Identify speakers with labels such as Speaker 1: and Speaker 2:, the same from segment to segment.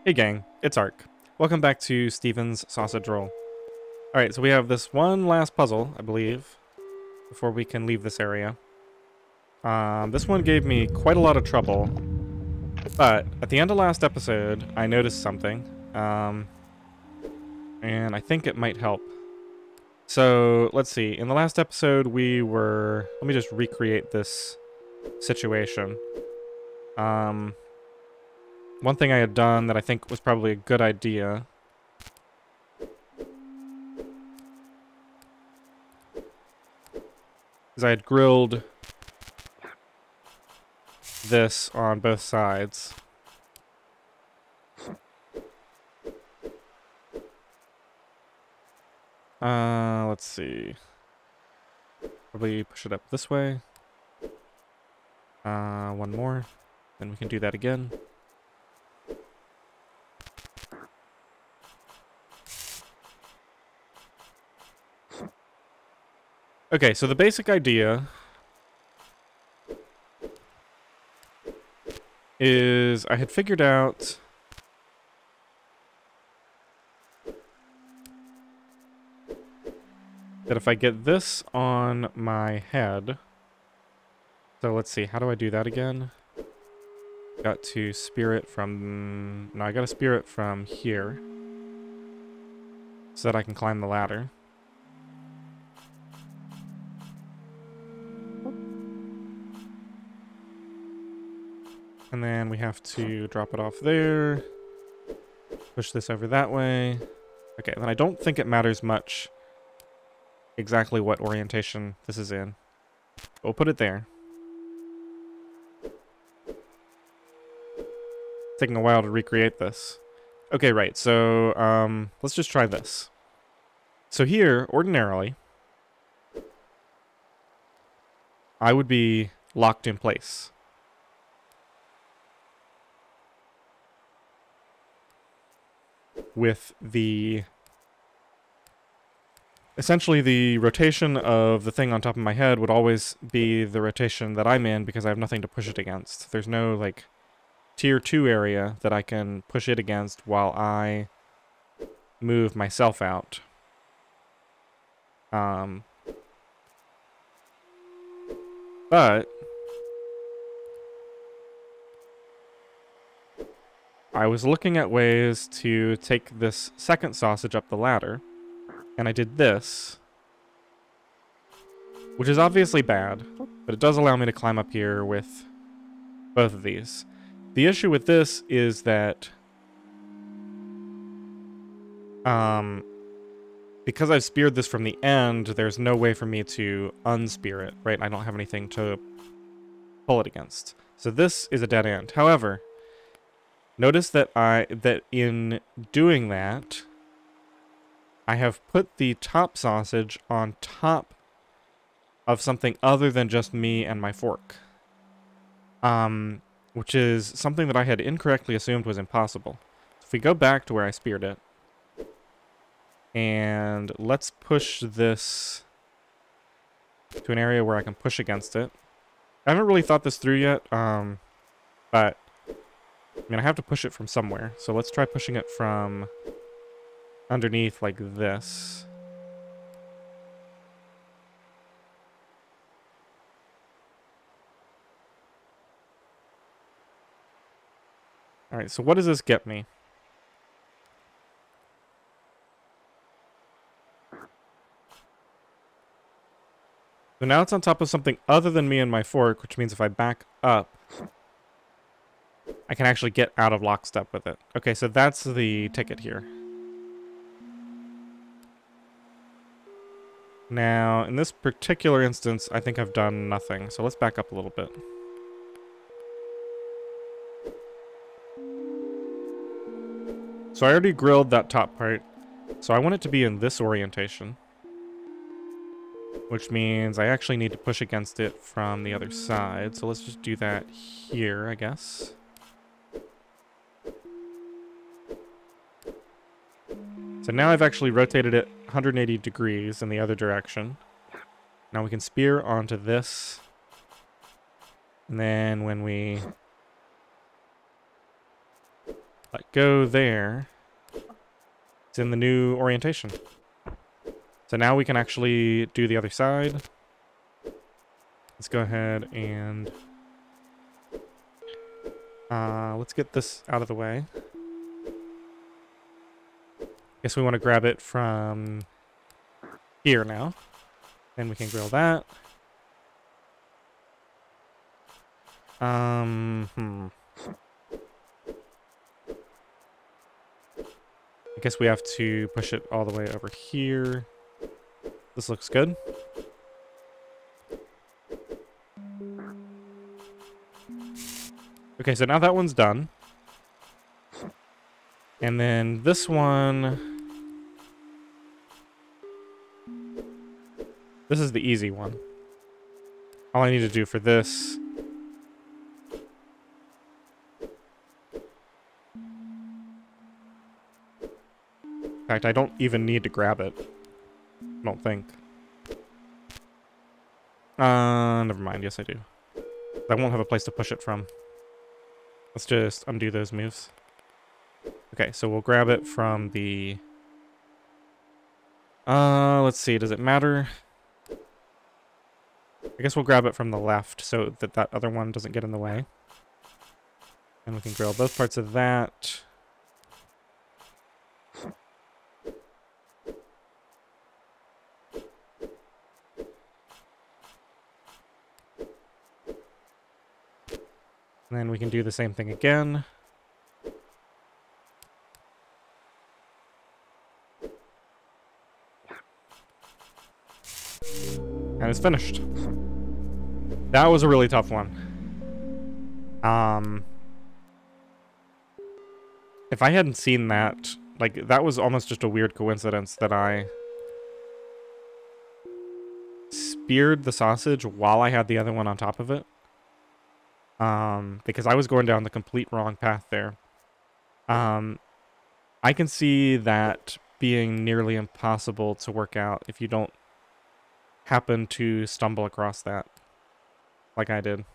Speaker 1: Hey gang, it's Ark. Welcome back to Steven's Sausage Roll. Alright, so we have this one last puzzle, I believe, before we can leave this area. This one gave me quite a lot of trouble, but at the end of last episode, I noticed something, and I think it might help. So, let's see, in the last episode let me just recreate this situation. One thing I had done that I think was probably a good idea is I had grilled this on both sides. Let's see. Probably push it up this way. One more. Then we can do that again. Okay, so the basic idea is I had figured out that if I get this on my head, so let's see, how do I do that again? Got to spear it from, no, I gotta spear it from here so that I can climb the ladder. And then we have to drop it off there, push this over that way. Okay, then I don't think it matters much exactly what orientation this is in. We'll put it there. It's taking a while to recreate this. Okay, right, so let's just try this. So here, ordinarily, I would be locked in place. With essentially the rotation of the thing on top of my head would always be the rotation that I'm in because I have nothing to push it against. There's no, like, tier 2 area that I can push it against while I move myself out. But I was looking at ways to take this second sausage up the ladder, and I did this, which is obviously bad, but it does allow me to climb up here with both of these. The issue with this is that because I've speared this from the end, there's no way for me to unspear it, right? I don't have anything to pull it against. So this is a dead end. However, notice that in doing that, I have put the top sausage on top of something other than just me and my fork. Which is something that I had incorrectly assumed was impossible. If we go back to where I speared it, and let's push this to an area where I can push against it. I haven't really thought this through yet, but I mean, I have to push it from somewhere. So let's try pushing it from underneath like this. Alright, so what does this get me? So now it's on top of something other than me and my fork, which means if I back up, I can actually get out of lockstep with it. Okay, so that's the ticket here. Now, in this particular instance, I think I've done nothing. So let's back up a little bit. So I already grilled that top part. So I want it to be in this orientation. Which means I actually need to push against it from the other side. So let's just do that here, I guess. So now I've actually rotated it 180 degrees in the other direction. Now we can spear onto this. And then when we let go there, it's in the new orientation. So now we can actually do the other side. Let's go ahead and let's get this out of the way. Guess we want to grab it from here now. Then we can grill that. I guess we have to push it all the way over here. This looks good. Okay, so now that one's done. And then this one... This is the easy one. All I need to do for this... In fact, I don't even need to grab it. I don't think. Never mind. Yes, I do. I won't have a place to push it from. Let's just undo those moves. Okay, so we'll grab it from the... let's see. Does it matter? I guess we'll grab it from the left so that that other one doesn't get in the way. And we can grill both parts of that. And then we can do the same thing again. And it's finished. That was a really tough one. If I hadn't seen that, like, that was almost just a weird coincidence that I speared the sausage while I had the other one on top of it. Because I was going down the complete wrong path there. I can see that being nearly impossible to work out if you don't happen to stumble across that, like I did.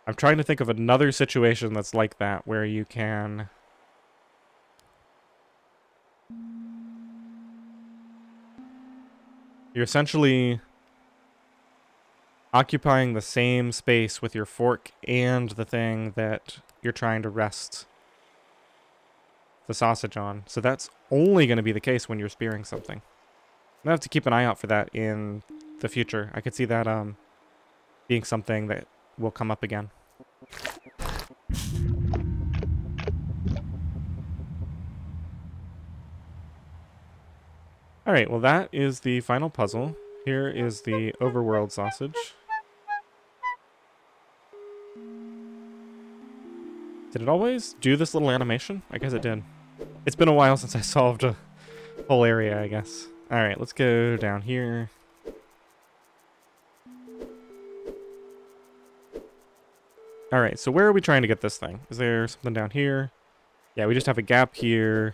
Speaker 1: I'm trying to think of another situation that's like that, where you can... You're essentially occupying the same space with your fork and the thing that you're trying to rest the sausage on. So that's only going to be the case when you're spearing something. I'm going to have to keep an eye out for that in the future. I could see that being something that will come up again. Alright, well that is the final puzzle. Here is the Overworld sausage. Did it always do this little animation? I guess it did. It's been a while since I solved a whole area, I guess. Alright, let's go down here. Alright, so where are we trying to get this thing? Is there something down here? Yeah, we just have a gap here.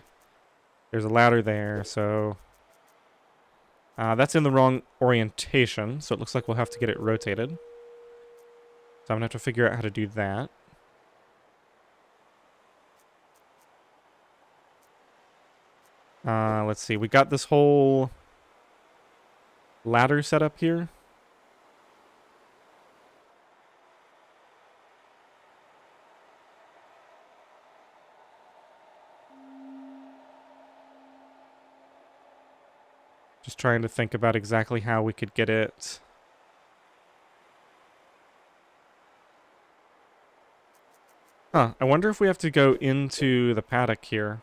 Speaker 1: There's a ladder there, so... that's in the wrong orientation, so it looks like we'll have to get it rotated. So I'm going to have to figure out how to do that. Let's see, we got this whole ladder set up here. Just trying to think about exactly how we could get it. Huh, I wonder if we have to go into the paddock here.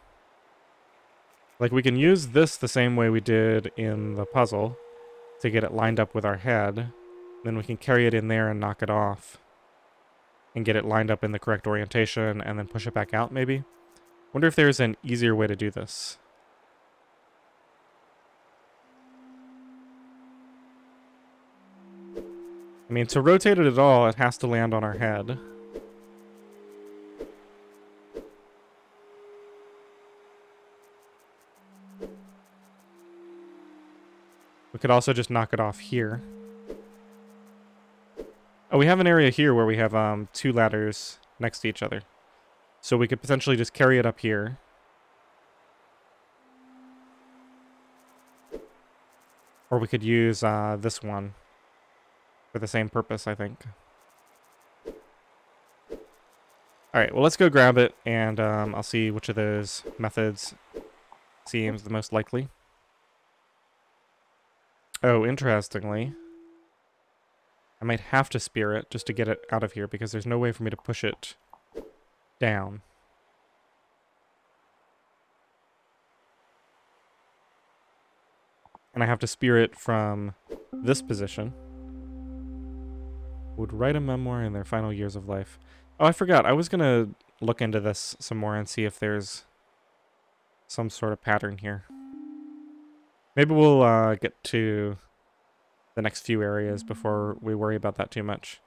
Speaker 1: Like, we can use this the same way we did in the puzzle to get it lined up with our head. Then we can carry it in there and knock it off. And get it lined up in the correct orientation and then push it back out, maybe? Wonder if there's an easier way to do this. I mean, to rotate it at all, it has to land on our head. We could also just knock it off here. Oh, we have an area here where we have 2 ladders next to each other. So we could potentially just carry it up here. Or we could use this one for the same purpose, I think. Alright, well, let's go grab it, and I'll see which of those methods seems the most likely. Oh, interestingly, I might have to spear it just to get it out of here, because there's no way for me to push it down. And I have to spear it from this position. Would write a memoir in their final years of life. Oh, I forgot. I was going to look into this some more and see if there's some sort of pattern here. Maybe we'll get to the next few areas before we worry about that too much.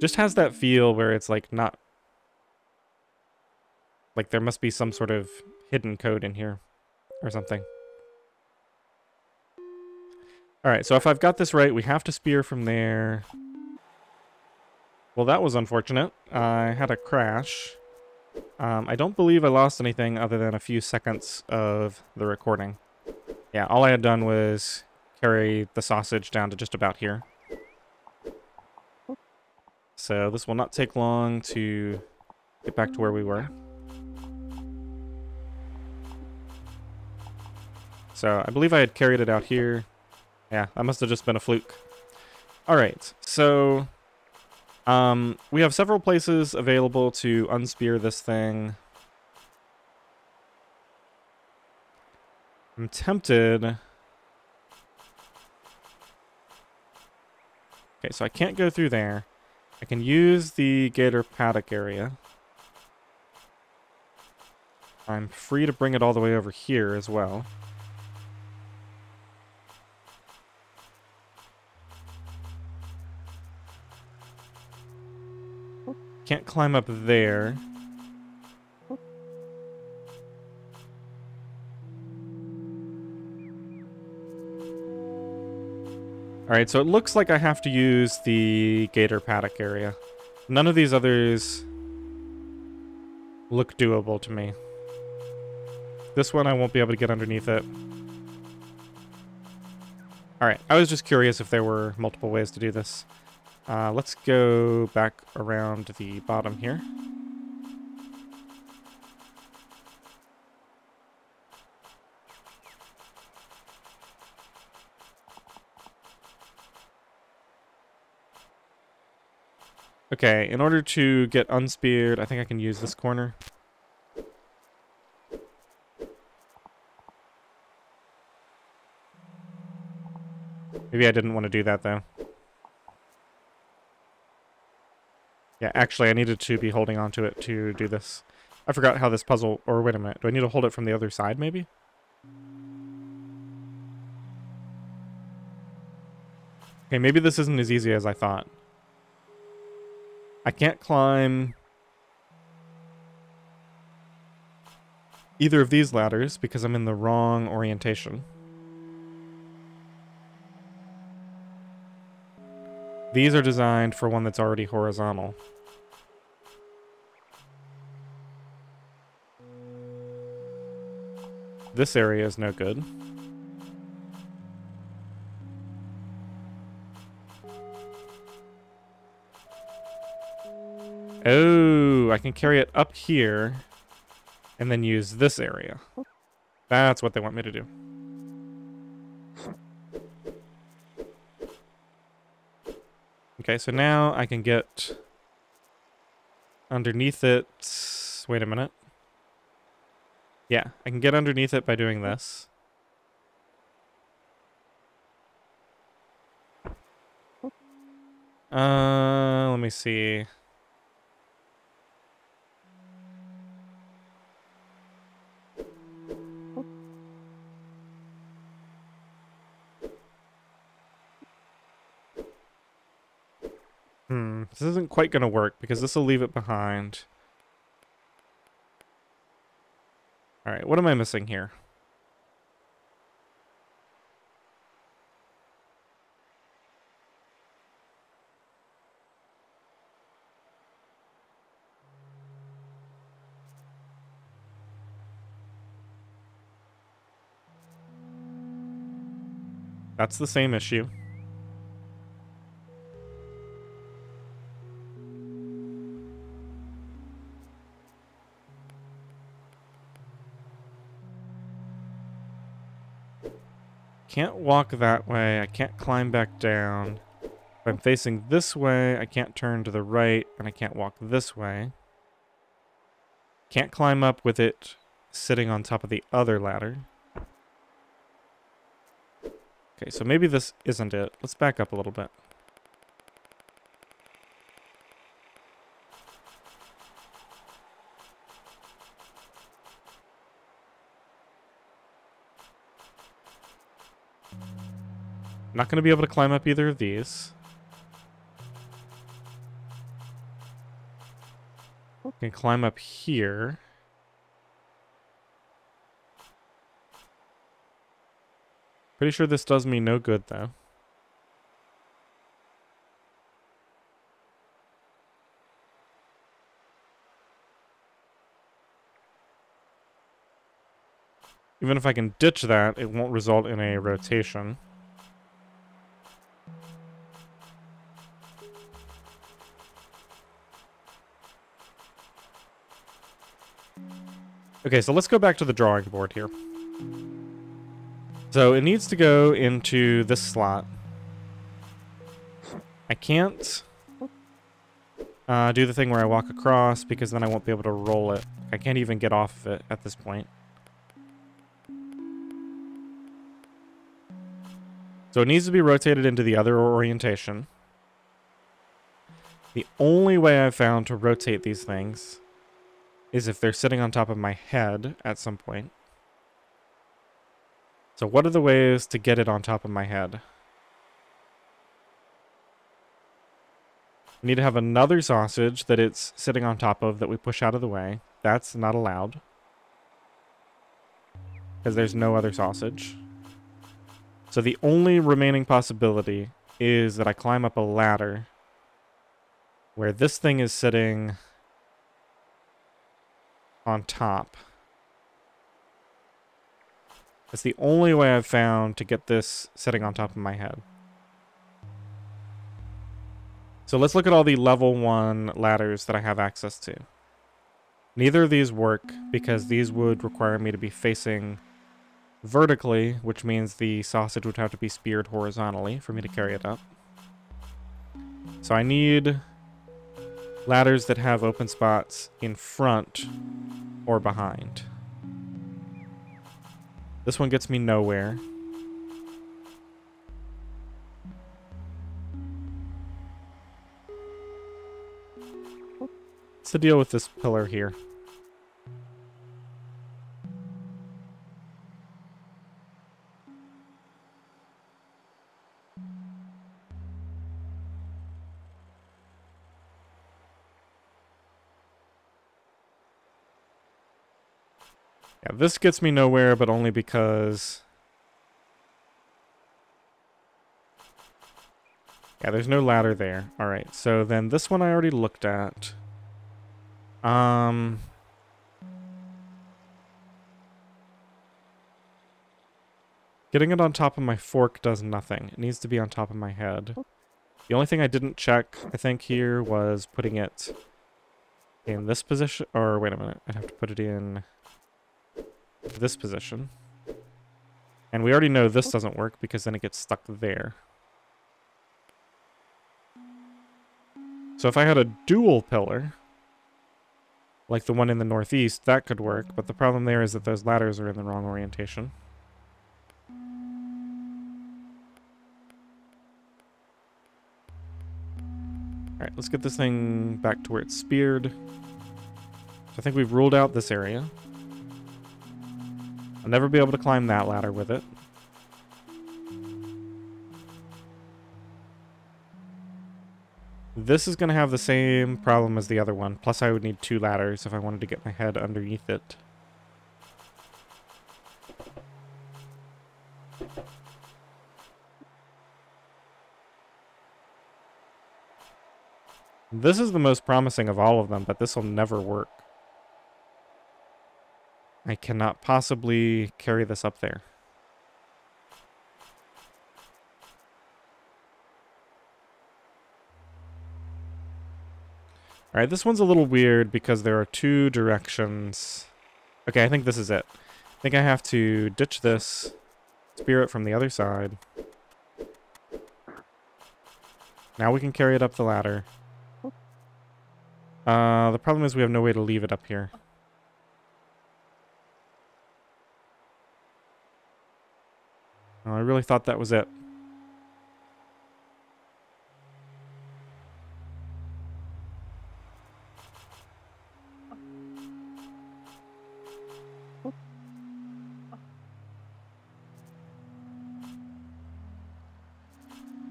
Speaker 1: Just has that feel where it's like not... like there must be some sort of hidden code in here or something. Alright, so if I've got this right, we have to spear from there. Well, that was unfortunate. I had a crash. I don't believe I lost anything other than a few seconds of the recording. Yeah, all I had done was carry the sausage down to just about here. So this will not take long to get back to where we were. So I believe I had carried it out here. Yeah, that must have just been a fluke. Alright, so we have several places available to unspear this thing. I'm tempted. Okay, so I can't go through there. I can use the gator paddock area. I'm free to bring it all the way over here as well. Can't climb up there. Alright, so it looks like I have to use the gator paddock area. None of these others look doable to me. This one I won't be able to get underneath it. Alright, I was just curious if there were multiple ways to do this. Let's go back around the bottom here. Okay, in order to get unspeared, I think I can use this corner. Maybe I didn't want to do that, though. Yeah, actually, I needed to be holding onto it to do this. I forgot how this puzzle... Or wait a minute. Do I need to hold it from the other side, maybe? Okay, maybe this isn't as easy as I thought. I can't climb either of these ladders because I'm in the wrong orientation. These are designed for one that's already horizontal. This area is no good. Oh, I can carry it up here and then use this area. That's what they want me to do. Okay, so now I can get underneath it. Wait a minute. Yeah, I can get underneath it by doing this. Let me see. This isn't quite gonna work because this will leave it behind. Alright, what am I missing here? That's the same issue. Can't walk that way. I can't climb back down. If I'm facing this way, I can't turn to the right, and I can't walk this way. Can't climb up with it sitting on top of the other ladder. Okay, so maybe this isn't it. Let's back up a little bit. Not going to be able to climb up either of these. Can climb up here. Pretty sure this does me no good, though. Even if I can ditch that, it won't result in a rotation. Okay, so let's go back to the drawing board here. So it needs to go into this slot. I can't do the thing where I walk across because then I won't be able to roll it. I can't even get off of it at this point. So it needs to be rotated into the other orientation. The only way I've found to rotate these things is if they're sitting on top of my head at some point. So what are the ways to get it on top of my head? I need to have another sausage that it's sitting on top of that we push out of the way. That's not allowed, because there's no other sausage. So the only remaining possibility is that I climb up a ladder where this thing is sitting on top. That's the only way I've found to get this sitting on top of my head. So let's look at all the level 1 ladders that I have access to. Neither of these work because these would require me to be facing vertically, which means the sausage would have to be speared horizontally for me to carry it up. So I need ladders that have open spots in front or behind. This one gets me nowhere. What's the deal with this pillar here? Yeah, this gets me nowhere, but only because... yeah, there's no ladder there. Alright, so then this one I already looked at. Getting it on top of my fork does nothing. It needs to be on top of my head. The only thing I didn't check, I think, here was putting it in this position. Or, wait a minute. I'd have to put it in this position. And we already know this doesn't work because then it gets stuck there. So if I had a dual pillar, like the one in the northeast, that could work. But the problem there is that those ladders are in the wrong orientation. Alright, let's get this thing back to where it's speared. So I think we've ruled out this area. I'll never be able to climb that ladder with it. This is going to have the same problem as the other one. Plus I would need 2 ladders if I wanted to get my head underneath it. This is the most promising of all of them, but this will never work. I cannot possibly carry this up there. Alright, this one's a little weird because there are two directions. Okay, I think this is it. I think I have to ditch this spirit from the other side. Now we can carry it up the ladder. The problem is we have no way to leave it up here. Oh, I really thought that was it.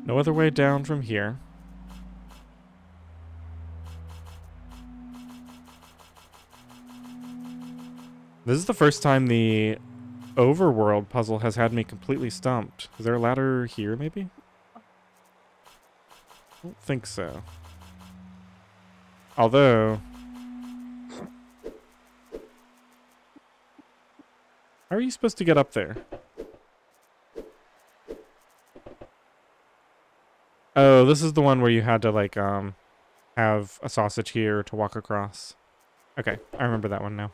Speaker 1: No other way down from here. This is the first time the Overworld puzzle has had me completely stumped. Is there a ladder here, maybe? I don't think so. Although... how are you supposed to get up there? Oh, this is the one where you had to, like, have a sausage here to walk across. Okay, I remember that one now.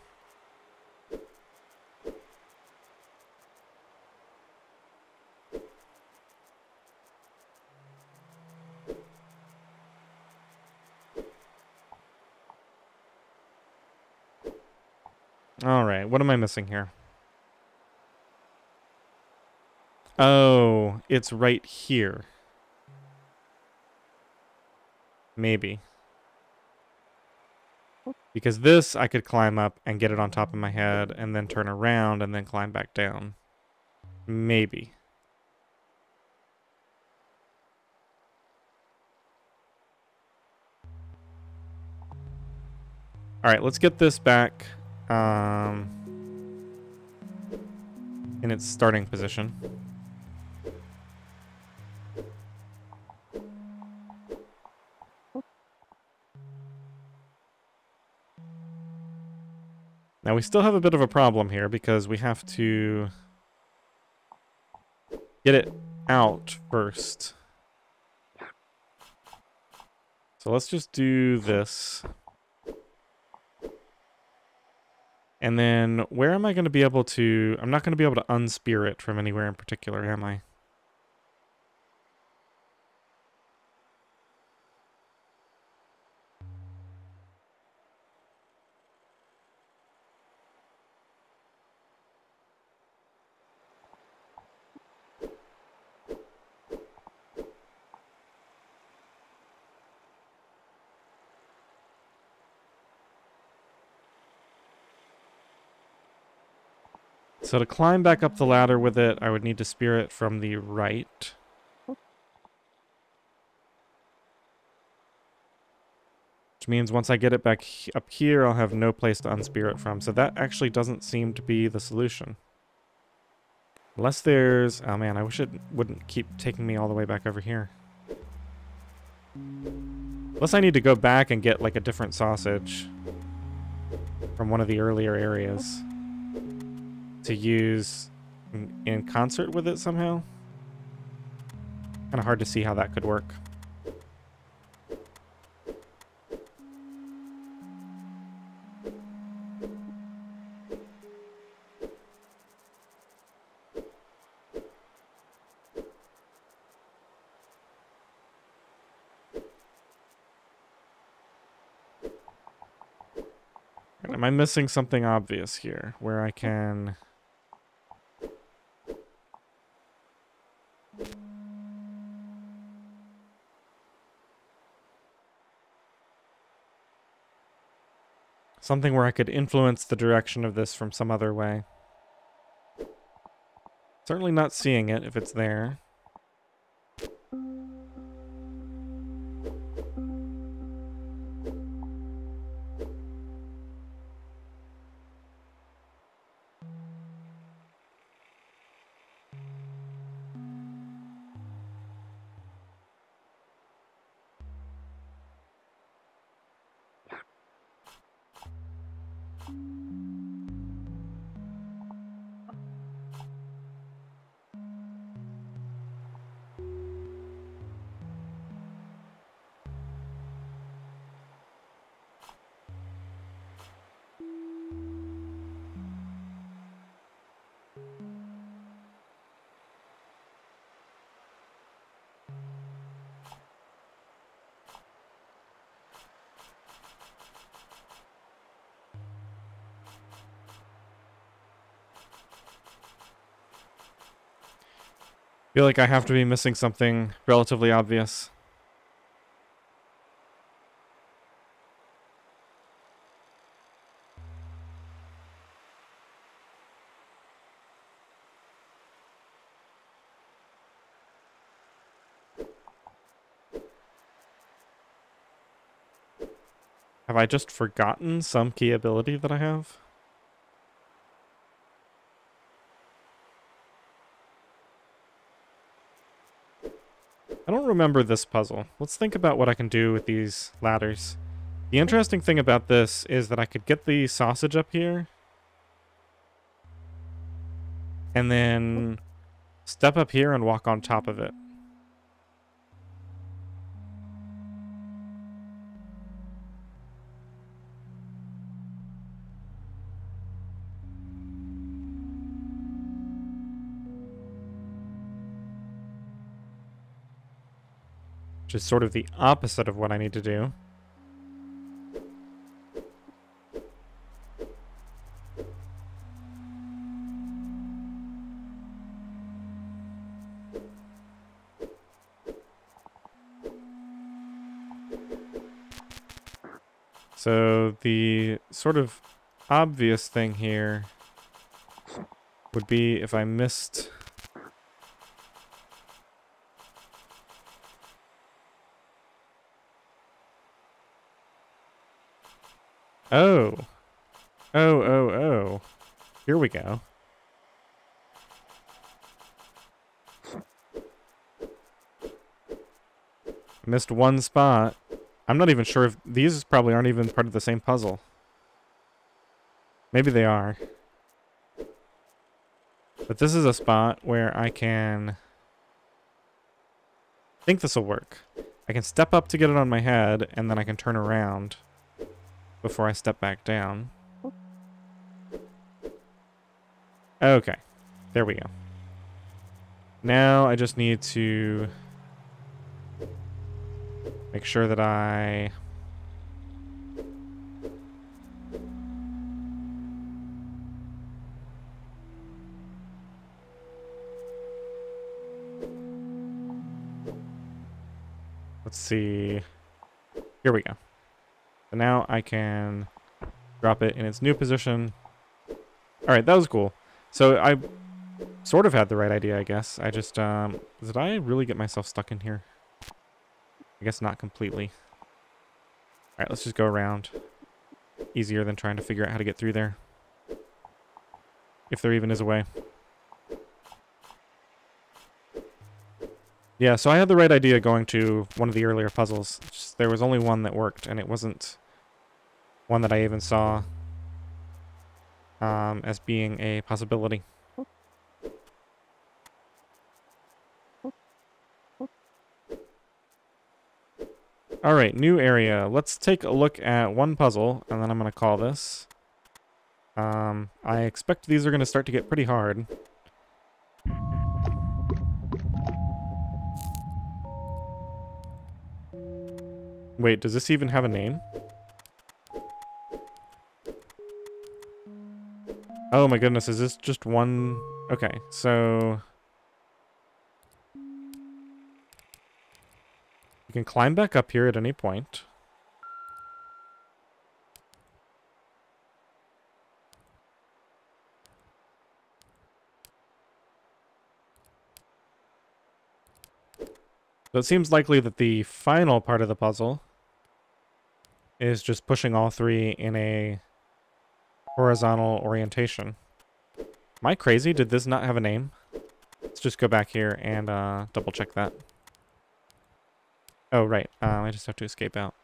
Speaker 1: Alright, what am I missing here? Oh, it's right here. Maybe. Because this, I could climb up and get it on top of my head, and then turn around, and then climb back down. Maybe. Alright, let's get this back in its starting position. Now we still have a bit of a problem here because we have to get it out first. So let's just do this. And then where am I going to be able to... I'm not going to be able to unspear it from anywhere in particular, am I? So to climb back up the ladder with it, I would need to spear it from the right. Which means once I get it back up here, I'll have no place to unspear it from. So that actually doesn't seem to be the solution. Unless there's... oh man, I wish it wouldn't keep taking me all the way back over here. Unless I need to go back and get like a different sausage from one of the earlier areas to use in concert with it somehow. Kind of hard to see how that could work. Am I missing something obvious here where I can... something where I could influence the direction of this from some other way? Certainly not seeing it if it's there. Feel like I have to be missing something relatively obvious. Have I just forgotten some key ability that I have? I don't remember this puzzle. Let's think about what I can do with these ladders. The interesting thing about this is that I could get the sausage up here and then step up here and walk on top of it. Which is sort of the opposite of what I need to do. So the sort of obvious thing here would be if I missed... Oh. Oh. Here we go. Missed one spot. I'm not even sure if these probably aren't even part of the same puzzle. Maybe they are. But this is a spot where I can... I think this will work. I can step up to get it on my head, and then I can turn around before I step back down. Okay. There we go. Now I just need to make sure that I... Let's see. Here we go. So now I can drop it in its new position. Alright, that was cool. So I sort of had the right idea, I guess. I just, did I really get myself stuck in here? I guess not completely. Alright, let's just go around. Easier than trying to figure out how to get through there. If there even is a way. Yeah, so I had the right idea going to one of the earlier puzzles. Just, there was only one that worked, and it wasn't one that I even saw as being a possibility. Alright, new area. Let's take a look at one puzzle, and then I'm going to call this. I expect these are going to start to get pretty hard. Wait, does this even have a name? Oh my goodness, is this just one? Okay, so... You can climb back up here at any point. So it seems likely that the final part of the puzzle is just pushing all three in a horizontal orientation. Am I crazy? Did this not have a name? Let's just go back here and double check that. Oh, right. I just have to escape out.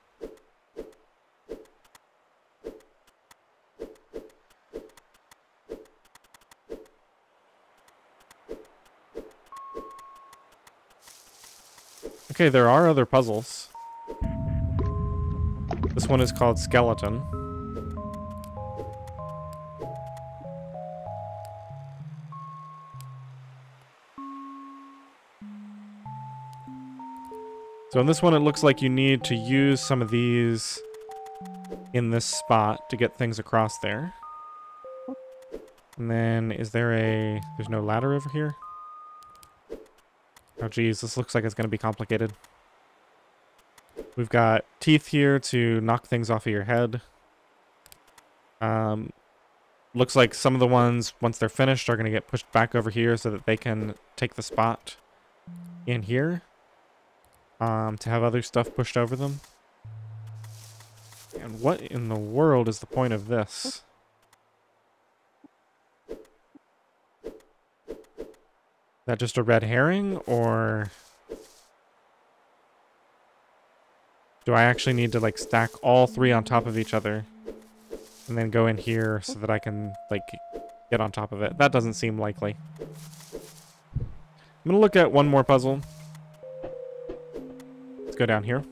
Speaker 1: Okay, there are other puzzles. This one is called Skeleton. So in this one, it looks like you need to use some of these in this spot to get things across there. And then, is there a... There's no ladder over here? Oh geez, this looks like it's going to be complicated. We've got teeth here to knock things off of your head. Looks like some of the ones, once they're finished, are going to get pushed back over here so that they can take the spot in here. To have other stuff pushed over them. And what in the world is the point of this? Is that just a red herring, or do I actually need to like stack all three on top of each other and then go in here so that I can like get on top of it? That doesn't seem likely. I'm gonna look at one more puzzle. Let's go down here.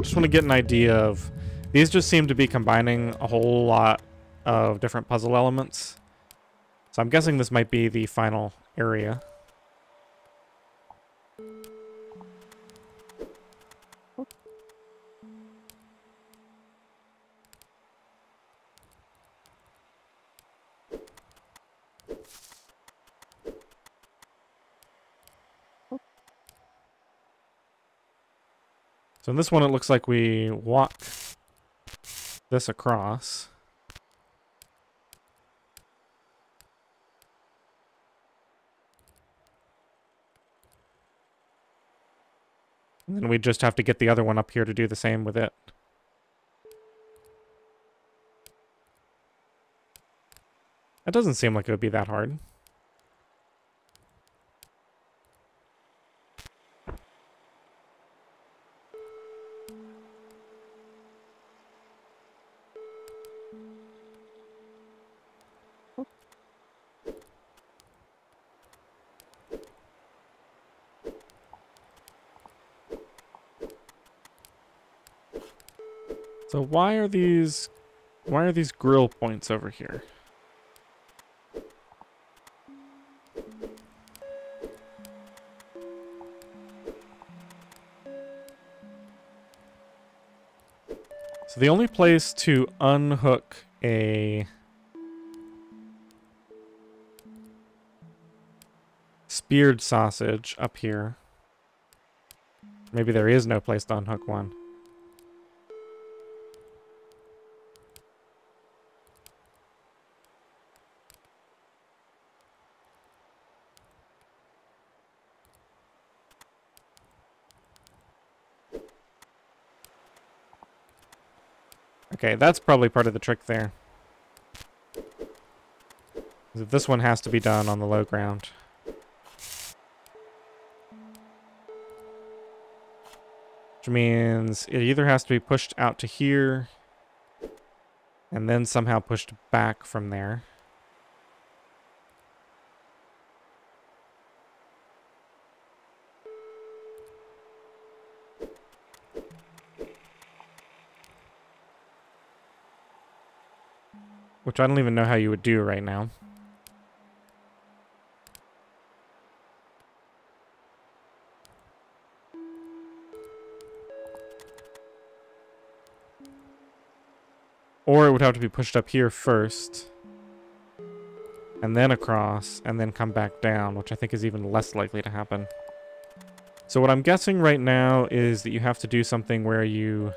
Speaker 1: Just want to get an idea of... These just seem to be combining a whole lot of different puzzle elements. So I'm guessing this might be the final area. So in this one, it looks like we walk this across. And then we just have to get the other one up here to do the same with it. That doesn't seem like it would be that hard. So why are these grill points over here? So the only place to unhook a speared sausage up here. Maybe there is no place to unhook one. Okay, that's probably part of the trick there. This one has to be done on the low ground. Which means it either has to be pushed out to here and then somehow pushed back from there. Which I don't even know how you would do right now. Or it would have to be pushed up here first. And then across, and then come back down, which I think is even less likely to happen. So what I'm guessing right now is that you have to do something where you...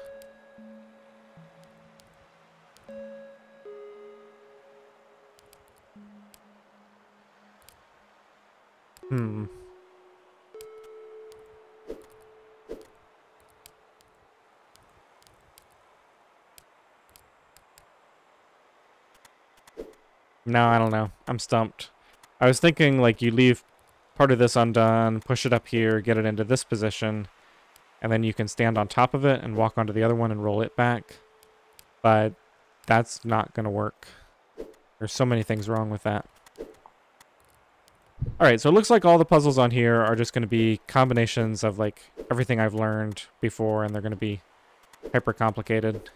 Speaker 1: No, I don't know. I'm stumped. I was thinking, like, you leave part of this undone, push it up here, get it into this position, and then you can stand on top of it and walk onto the other one and roll it back. But that's not going to work. There's so many things wrong with that. Alright, so it looks like all the puzzles on here are just going to be combinations of, like, everything I've learned before, and they're going to be hyper complicated.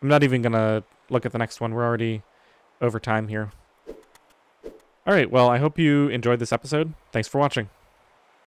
Speaker 1: I'm not even going to look at the next one. We're already over time here. Alright, well, I hope you enjoyed this episode. Thanks for watching.